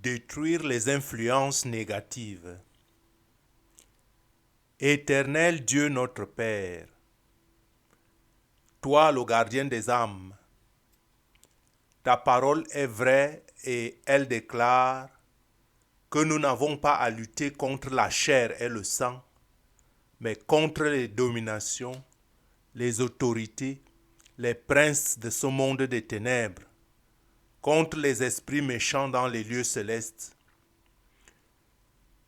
Détruire les influences négatives. Éternel Dieu notre Père, toi le gardien des âmes, ta parole est vraie et elle déclare que nous n'avons pas à lutter contre la chair et le sang, mais contre les dominations, les autorités, les princes de ce monde des ténèbres, contre les esprits méchants dans les lieux célestes.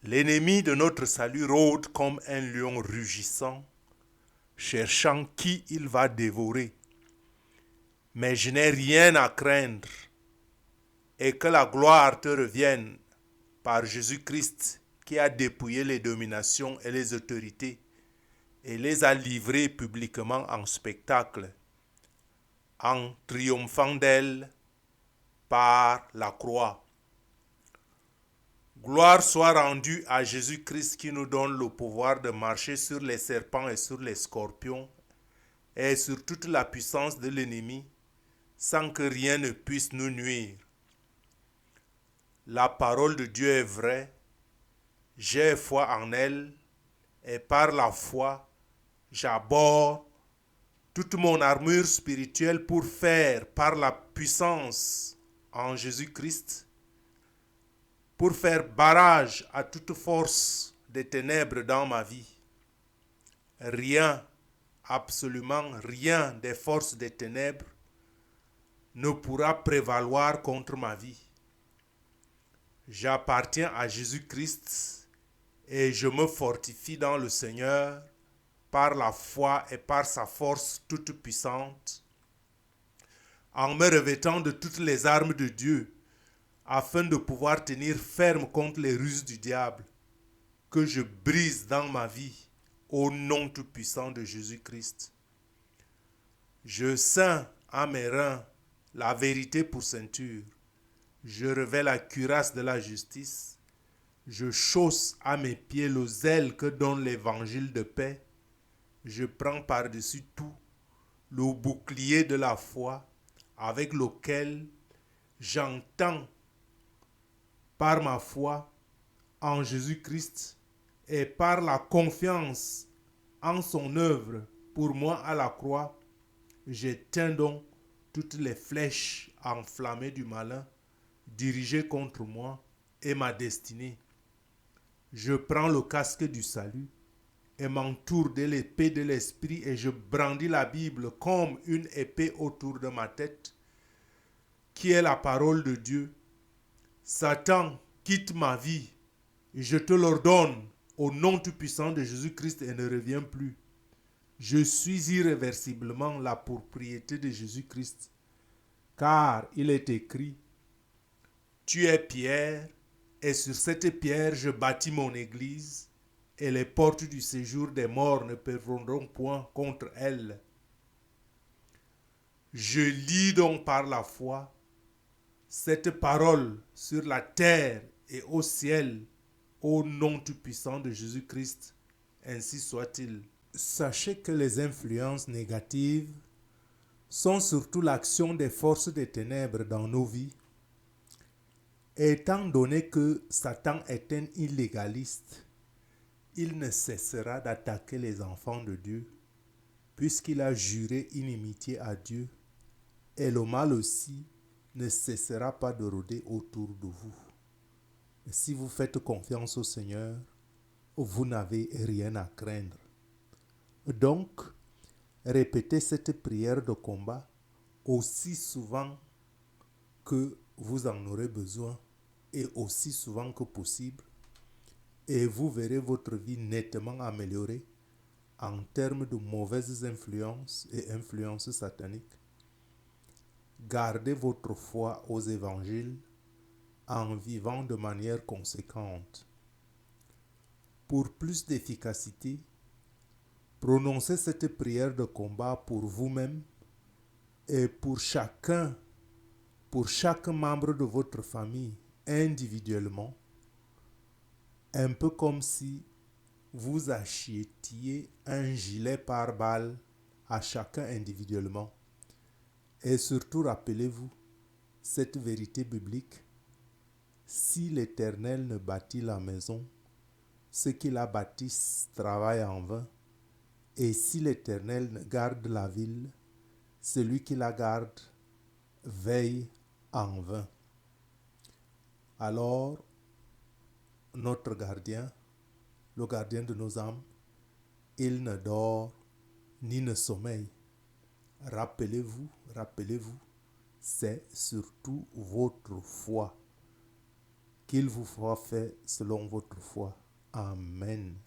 L'ennemi de notre salut rôde comme un lion rugissant, cherchant qui il va dévorer. Mais je n'ai rien à craindre, et que la gloire te revienne par Jésus-Christ qui a dépouillé les dominations et les autorités et les a livrées publiquement en spectacle, en triomphant d'elles par la croix. Gloire soit rendue à Jésus-Christ qui nous donne le pouvoir de marcher sur les serpents et sur les scorpions et sur toute la puissance de l'ennemi sans que rien ne puisse nous nuire. La parole de Dieu est vraie, j'ai foi en elle et par la foi, j'aborde toute mon armure spirituelle pour faire par la puissance en Jésus-Christ, pour faire barrage à toute force des ténèbres dans ma vie. Rien, absolument rien des forces des ténèbres ne pourra prévaloir contre ma vie. J'appartiens à Jésus-Christ et je me fortifie dans le Seigneur par la foi et par sa force toute puissante, en me revêtant de toutes les armes de Dieu, afin de pouvoir tenir ferme contre les ruses du diable, que je brise dans ma vie, au nom tout-puissant de Jésus-Christ. Je ceins à mes reins la vérité pour ceinture, je revêts la cuirasse de la justice, je chausse à mes pieds le zèle que donne l'évangile de paix, je prends par-dessus tout le bouclier de la foi avec lequel j'entends par ma foi en Jésus-Christ et par la confiance en son œuvre pour moi à la croix, j'éteins donc toutes les flèches enflammées du malin dirigées contre moi et ma destinée. Je prends le casque du salut et m'entoure de l'épée de l'esprit et je brandis la Bible comme une épée autour de ma tête, qui est la parole de Dieu. Satan, quitte ma vie, je te l'ordonne au nom tout-puissant de Jésus-Christ et ne reviens plus. Je suis irréversiblement la propriété de Jésus-Christ, car il est écrit, tu es pierre, et sur cette pierre je bâtis mon église, et les portes du séjour des morts ne prévaudront point contre elle. Je lis donc par la foi cette parole sur la terre et au ciel, au nom tout-puissant de Jésus-Christ, ainsi soit-il. Sachez que les influences négatives sont surtout l'action des forces des ténèbres dans nos vies. Étant donné que Satan est un illégaliste, il ne cessera d'attaquer les enfants de Dieu, puisqu'il a juré inimitié à Dieu, et le mal aussi ne cessera pas de rôder autour de vous. Mais si vous faites confiance au Seigneur, vous n'avez rien à craindre. Donc, répétez cette prière de combat aussi souvent que vous en aurez besoin et aussi souvent que possible, et vous verrez votre vie nettement améliorée en termes de mauvaises influences et influences sataniques. Gardez votre foi aux évangiles en vivant de manière conséquente. Pour plus d'efficacité, prononcez cette prière de combat pour vous-même et pour chaque membre de votre famille individuellement, un peu comme si vous achetiez un gilet pare-balles à chacun individuellement. Et surtout, rappelez-vous cette vérité biblique. si l'Éternel ne bâtit la maison, ceux qui la bâtissent travaillent en vain. Et si l'Éternel ne garde la ville, celui qui la garde veille en vain. Alors, notre gardien, le gardien de nos âmes, il ne dort ni ne sommeille. Rappelez-vous, c'est surtout votre foi. Qu'il vous soit fait selon votre foi. Amen.